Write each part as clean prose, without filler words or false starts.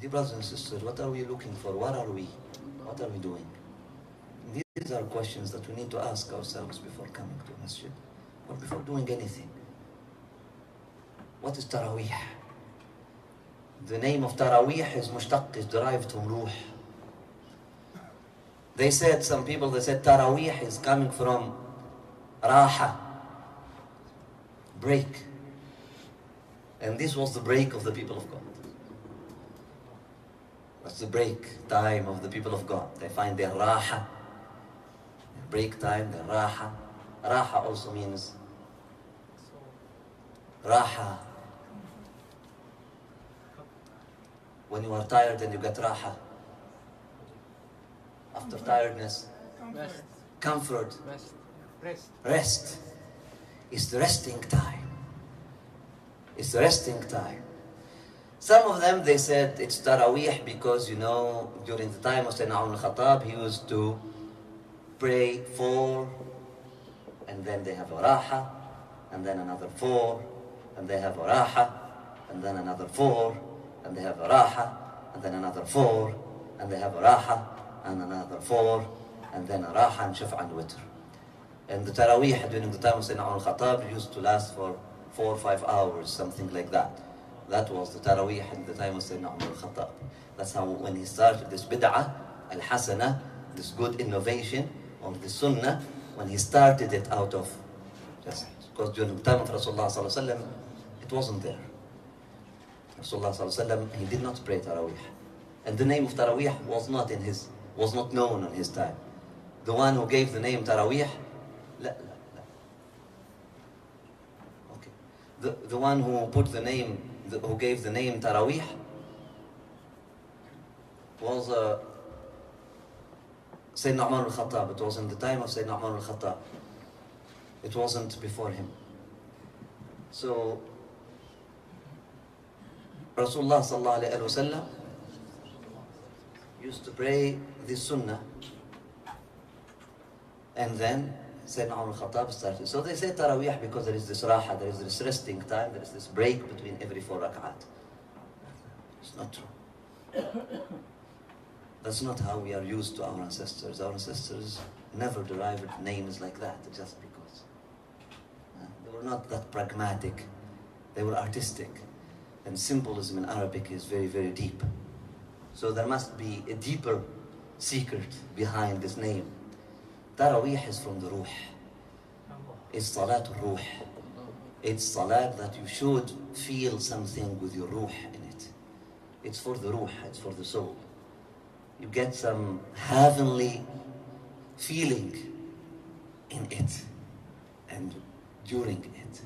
Dear brothers and sisters, what are we looking for? What are we? What are we doing? These are questions that we need to ask ourselves before coming to masjid, or before doing anything. What is Taraweeh? The name of Taraweeh is mushtaq, is derived from ruh. They said, some people, they said Taraweeh is coming from Raha, break. And this was the break of the people of God. That's the break time of the people of God. They find their Raha, their break time, their Raha. Raha also means Raha. When you are tired and you get Raha. After tiredness, Rest. comfort, Rest. rest. It's the resting time. It's the resting time. Some of them, they said it's Taraweeh because, you know, during the time of Sayyidina Umar al-Khattab, he used to pray 4, and then they have a Raha, and then another 4, and they have a Raha, and then another 4, and they have a Raha, and then another 4, and they have a Raha, and another 4, and then a Raha and Shaf'a and Witr. And the Taraweeh during the time of Sayyidina Umar al-Khattab used to last for 4 or 5 hours, something like that. That was the Taraweeh in the time of Sayyidina Umar al-Khattab. That's how when he started this bid'ah al-hasana, this good innovation of the sunnah, when he started it out of just because during the time of Rasulullah sallallahu alaihi wasallam, it wasn't there. Rasulullah sallallahu alaihi wasallam, he did not pray Taraweeh, and the name of Taraweeh was not known in his time. The one who gave the name Taraweeh, okay, the one who put the name, who gave the name Taraweeh was Sayyidina Umar al-Khattab. It was in the time of Sayyidina Umar al-Khattab. It wasn't before him. So Rasulullah sallallahu alayhi wa sallam used to pray this sunnah, and then Sayyidina Umar al-Khattab started. So they say Taraweeh because there is this raha, there is this resting time, there is this break between every 4 rak'at. It's not true. That's not how we are used to our ancestors. Our ancestors never derived names like that just because. They were not that pragmatic. They were artistic. And symbolism in Arabic is very, very deep. So there must be a deeper secret behind this name. Taraweeh is from the ruh. It's salat ruh. It's salat that you should feel something with your ruh in it. It's for the ruh, it's for the soul. You get some heavenly feeling in it and during it.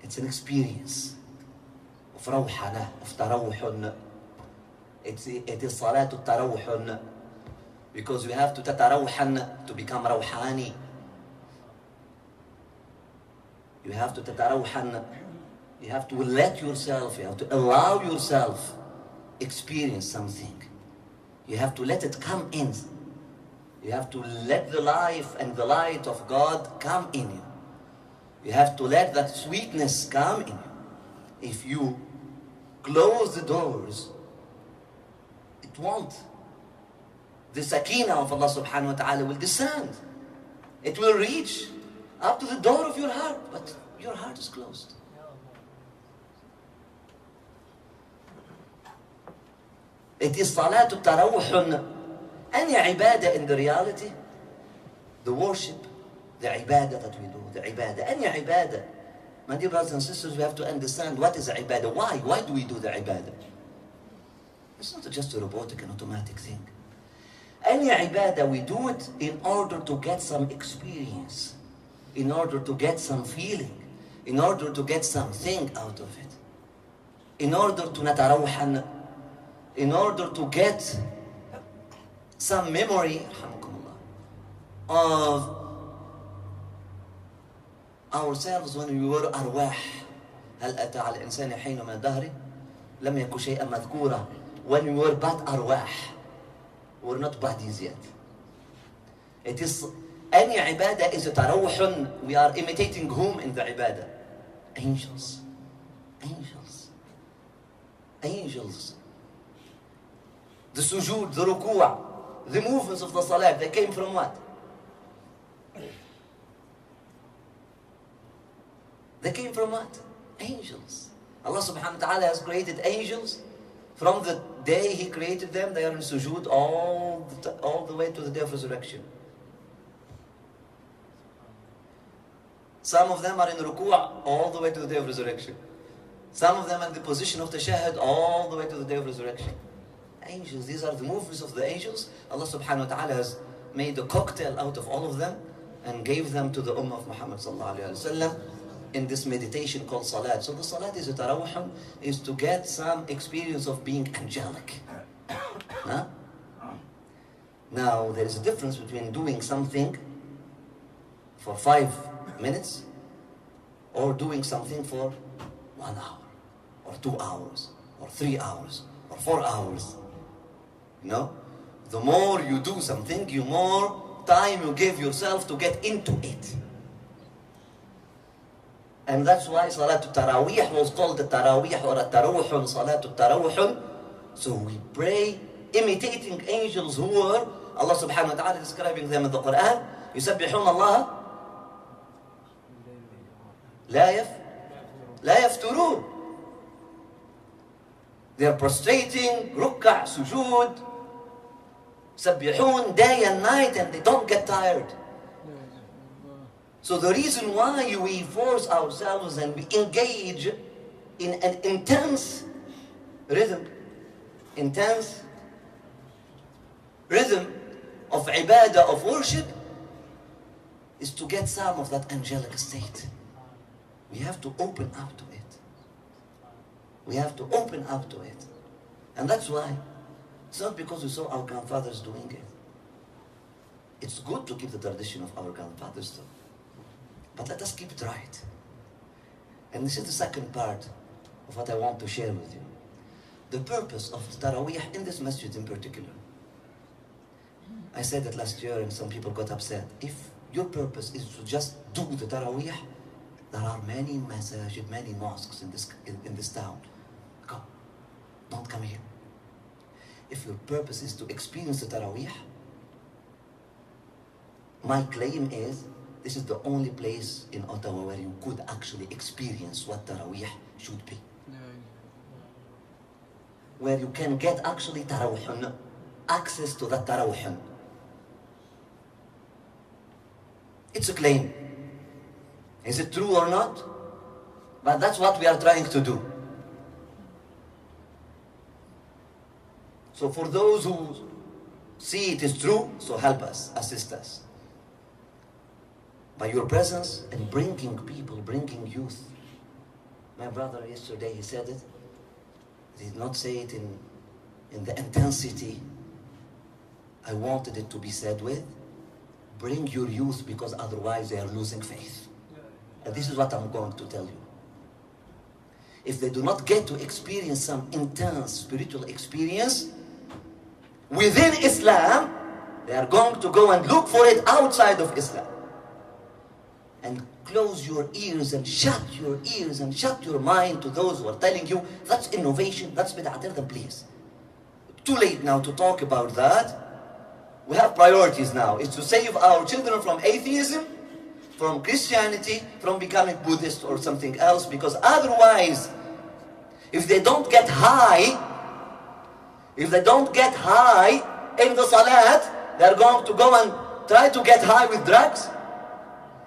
It's an experience of rawhana, of tarawuhun. It is salatu tarawuhun. Because you have to tatarawhan to become rawhani. You have to tatarawhan. You have to let yourself, you have to allow yourself experience something. You have to let it come in. You have to let the life and the light of God come in you. You have to let that sweetness come in you. If you close the doors, it won't. The sakina of Allah subhanahu wa ta'ala will descend. It will reach up to the door of your heart, but your heart is closed. It is salatu tarawuhun. Any ibadah in the reality, the worship, the ibadah that we do, the ibadah, any ibadah. My dear brothers and sisters, we have to understand what is ibadah. Why? Why do we do the ibadah? It's not just a robotic and automatic thing. Any ibadah, we do it in order to get some experience, in order to get some feeling, in order to get something out of it, in order to natarawhan, in order to get some memory of ourselves when we were arwah. هل أتى على الإنسان حين من الدهر لم يكن شيئا مذكورا. When we were but arwah, we're not bodies yet. It is any ibadah is a tarawuhun. We are imitating whom in the ibadah? Angels. Angels. Angels the sujood, the ruku', the movements of the salat, they came from what? They came from what? Angels. Allah subhanahu wa ta'ala has created angels. From the day He created them, they are in sujood all the way to the day of resurrection. Some of them are in ruku' all the way to the day of resurrection. Some of them in the position of tashahhud all the way to the day of resurrection. Angels, these are the movements of the angels. Allah subhanahu wa ta'ala has made a cocktail out of all of them and gave them to the ummah of Muhammad sallallahu alayhi wa sallam in this meditation called salat. So the salat is a tarawih, is to get some experience of being angelic. Huh? Now there is a difference between doing something for 5 minutes or doing something for 1 hour or 2 hours or 3 hours or 4 hours. You know, the more you do something, the more time you give yourself to get into it. And that's why Salatul Taraweeh was called the Taraweeh or a Tarawuhun, Salatul Tarawuhun. So we pray imitating angels who were, Allah subhanahu wa ta'ala describing them in the Quran, يسبحون الله لا يفترون. They are prostrating, ruk'a, sujood, يسبحون day and night, and they don't get tired. So the reason why we force ourselves and we engage in an intense rhythm of ibadah, of worship, is to get some of that angelic state. We have to open up to it. We have to open up to it. And that's why, it's not because we saw our grandfathers doing it. It's good to keep the tradition of our grandfathers too. But let us keep it right. And this is the second part of what I want to share with you. The purpose of the Taraweeh in this masjid in particular. I said it last year and some people got upset. If your purpose is to just do the Taraweeh, there are many masajid, many mosques in this town. Go. Don't come here. If your purpose is to experience the Taraweeh, my claim is this is the only place in Ottawa where you could actually experience what Taraweeh should be. Where you can get actually Taraweeh, access to that Taraweeh. It's a claim. Is it true or not? But that's what we are trying to do. So for those who see it is true, so help us, assist us. By your presence and bringing people, bringing youth. My brother yesterday, he said it. He did not say it in the intensity I wanted it to be said with. Bring your youth, because otherwise they are losing faith. And this is what I'm going to tell you. If they do not get to experience some intense spiritual experience within Islam, they are going to go and look for it outside of Islam. And close your ears and shut your ears and shut your mind to those who are telling you that's innovation, that's bid'ah. Tell them, please. Too late now to talk about that. We have priorities now. It's to save our children from atheism, from Christianity, from becoming Buddhist or something else, because otherwise, if they don't get high in the salat, they're going to go and try to get high with drugs.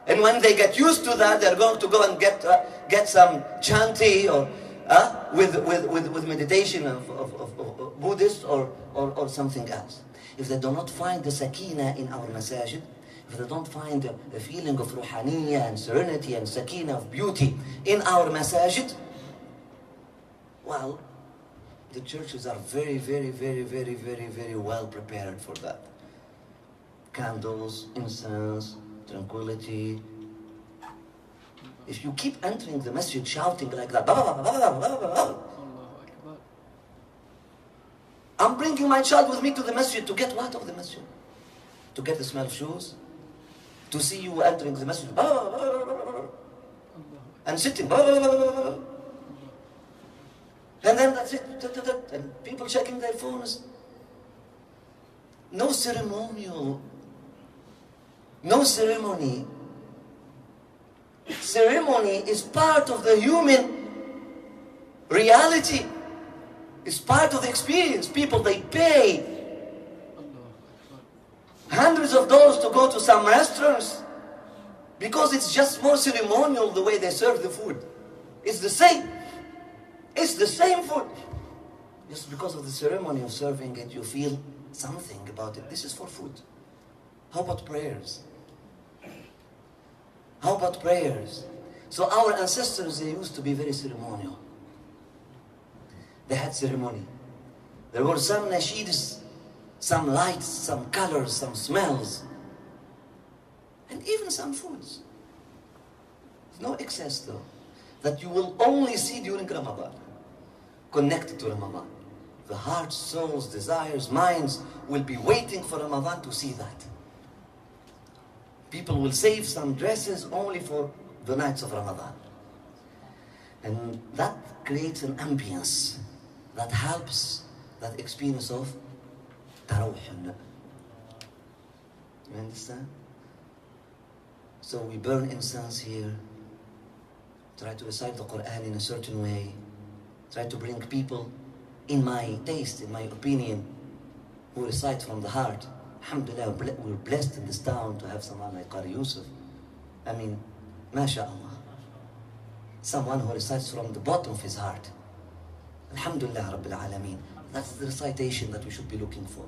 And when they get used to that, they're going to go and get some chanty or with meditation of Buddhist or something else. If they do not find the sakina in our masajid, if they don't find the feeling of ruhaniyya and serenity and sakina of beauty in our masajid, well, the churches are very, very, very, very, very, very well prepared for that. Candles, incense, tranquility. If you keep entering the masjid shouting like that, I'm bringing my child with me to the masjid to get what of the masjid? To get the smell of shoes? To see you entering the masjid and sitting, and then that's it, and people checking their phones. No ceremonial. No ceremony. Ceremony is part of the human reality. It's part of the experience. People, they pay hundreds of dollars to go to some restaurants because it's just more ceremonial the way they serve the food. It's the same. It's the same food. Just because of the ceremony of serving it, you feel something about it. This is for food. How about prayers? How about prayers? So our ancestors, they used to be very ceremonial. They had ceremony. There were some nasheeds, some lights, some colors, some smells, and even some foods. No excess though, that you will only see during Ramadan, connected to Ramadan. The hearts, souls, desires, minds will be waiting for Ramadan to see that. People will save some dresses only for the nights of Ramadan. And that creates an ambience that helps that experience of Taraweeh. You understand? So we burn incense here, try to recite the Quran in a certain way, try to bring people, in my taste, in my opinion, who recite from the heart. Alhamdulillah, we're blessed in this town to have someone like Qari Yusuf. I mean, MashaAllah. Someone who recites from the bottom of his heart. Alhamdulillah Rabbil Alameen. That's the recitation that we should be looking for.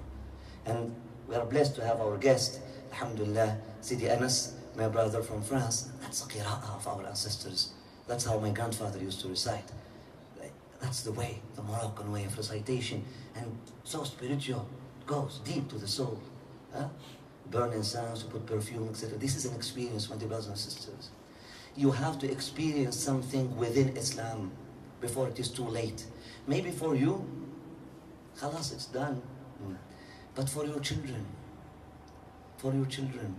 And we are blessed to have our guest, Alhamdulillah, Sidi Anas, my brother from France. That's the qira'ah of our ancestors. That's how my grandfather used to recite. That's the way, the Moroccan way of recitation. And so spiritual, goes deep to the soul. Burn incense, you put perfume, etc. This is an experience, my dear brothers and sisters. You have to experience something within Islam before it is too late. Maybe for you, khalas, it's done. But for your children,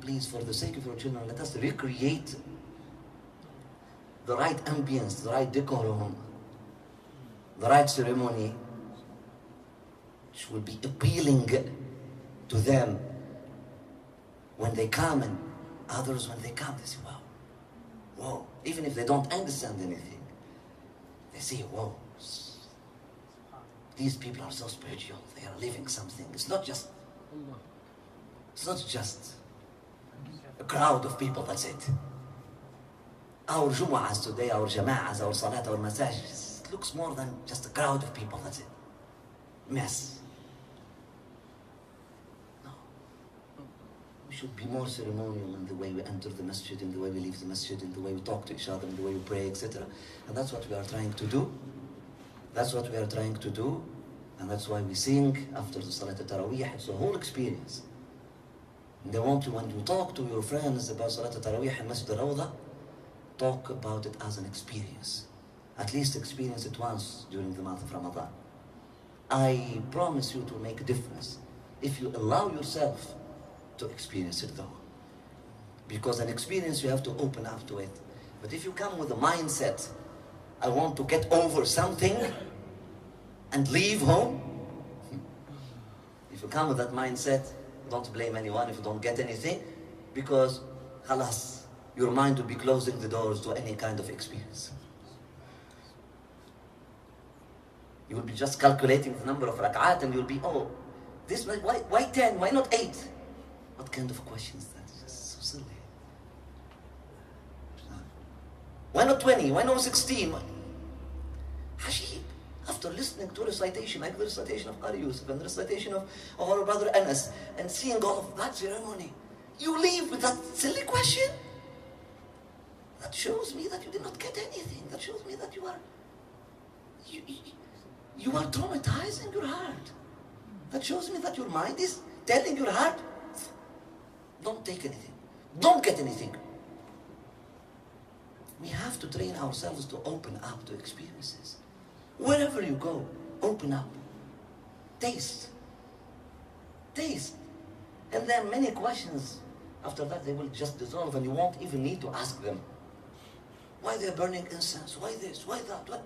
please, for the sake of your children, let us recreate the right ambience, the right decorum, the right ceremony, which will be appealing to them when they come, and others when they come, they say, wow, whoa. Even if they don't understand anything, they say, whoa, these people are so spiritual, they are living something. It's not just a crowd of people, that's it. Our Jumu'ahs today, our Jama'ahs, our Salat, our Masajid, it looks more than just a crowd of people, that's it. Mess. No. We should be more ceremonial in the way we enter the masjid, in the way we leave the masjid, in the way we talk to each other, in the way we pray, etc. And that's what we are trying to do. That's what we are trying to do. And that's why we sing after the Salat Taraweeh. It's a whole experience. And they want you, when you talk to your friends about Salat Taraweeh in Masjid Rhoda, talk about it as an experience. At least experience it once during the month of Ramadan. I promise you to make a difference if you allow yourself to experience it though. Because an experience, you have to open up to it. But if you come with a mindset, I want to get over something and leave home, if you come with that mindset, don't blame anyone if you don't get anything, because khalas, your mind will be closing the doors to any kind of experience. You will be just calculating the number of rak'at and you'll be, oh, this, why 10, why not 8? What kind of question is that? It's just so silly. Why not 20? Why not 16? Hashib, after listening to recitation, like the recitation of Qari Yusuf and the recitation of our brother Anas, and seeing all of that ceremony, you leave with that silly question? That shows me that you did not get anything. That shows me that you are traumatizing your heart. That shows me that your mind is telling your heart, don't take anything. Don't get anything. We have to train ourselves to open up to experiences. Wherever you go, open up. Taste. Taste. And there are many questions. After that, they will just dissolve and you won't even need to ask them. Why they're burning incense? Why this? Why that? What?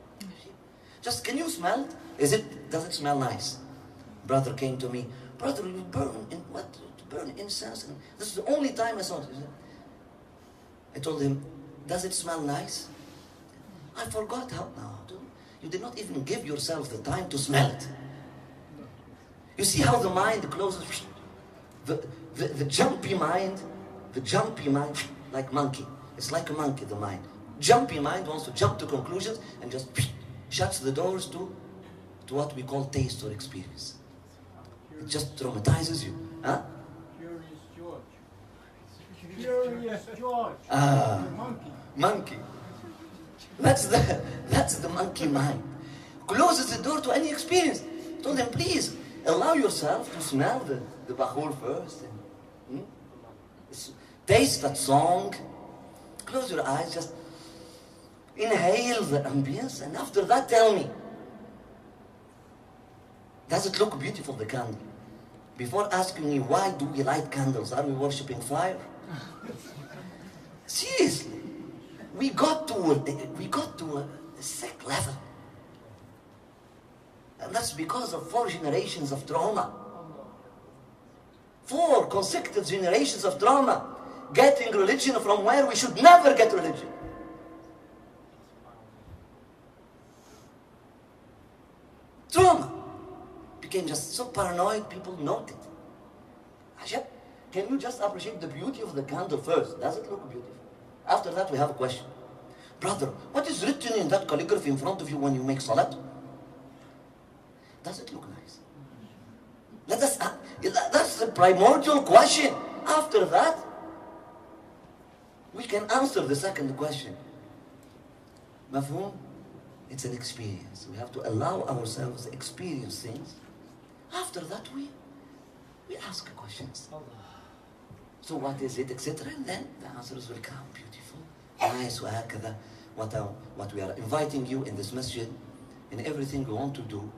Just, can you smell it? Does it smell nice? Brother came to me, brother, you burn in what? To burn incense. And this is the only time I saw it. I told him, does it smell nice? I forgot how. No, dude, you did not even give yourself the time to smell it. You see how the mind closes? The jumpy mind, like monkey. It's like a monkey, the mind. Jumpy mind wants to jump to conclusions and just shuts the doors to what we call taste or experience. It just traumatizes you. Huh? Curious George. Monkey. That's the monkey mind. Closes the door to any experience. Told him, please, allow yourself to smell the bakhur first. And, taste that song. Close your eyes, just inhale the ambience, and after that tell me, does it look beautiful, the candle? Before asking me, why do we light candles? Are we worshipping fire? Seriously, we got to a sick level. And that's because of 4 generations of trauma. 4 consecutive generations of trauma. Getting religion from where we should never get religion. Trauma. Became just so paranoid, people noted. Ajab, can you just appreciate the beauty of the candle first? Does it look beautiful? After that, we have a question. Brother, what is written in that calligraphy in front of you when you make salat? Does it look nice? That's the primordial question. After that, we can answer the second question. Mafhum? It's an experience. We have to allow ourselves to experience things. After that, we ask questions. So what is it, etc. And then the answers will come. Beautiful, nice, وهكذا. What we are inviting you in this masjid, in everything we want to do,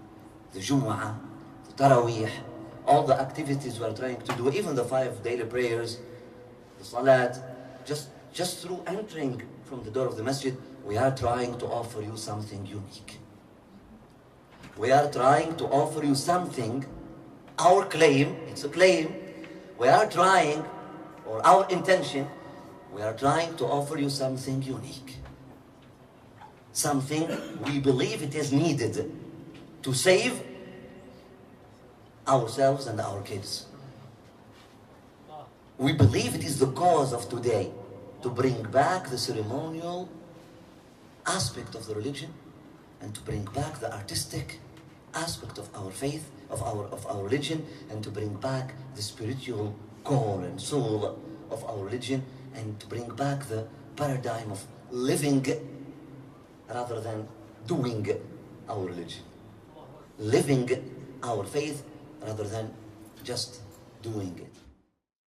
the Jumu'ah, the Taraweeh, all the activities we are trying to do, even the 5 daily prayers, the Salat, just through entering from the door of the masjid, we are trying to offer you something unique. We are trying to offer you something, our claim, it's a claim, we are trying, or our intention, we are trying to offer you something unique. Something we believe it is needed to save ourselves and our kids. We believe it is the cause of today to bring back the ceremonial aspect of the religion and to bring back the artistic aspect of our faith, of our religion, and to bring back the spiritual core and soul of our religion, and to bring back the paradigm of living rather than doing our religion. Living our faith rather than just doing it.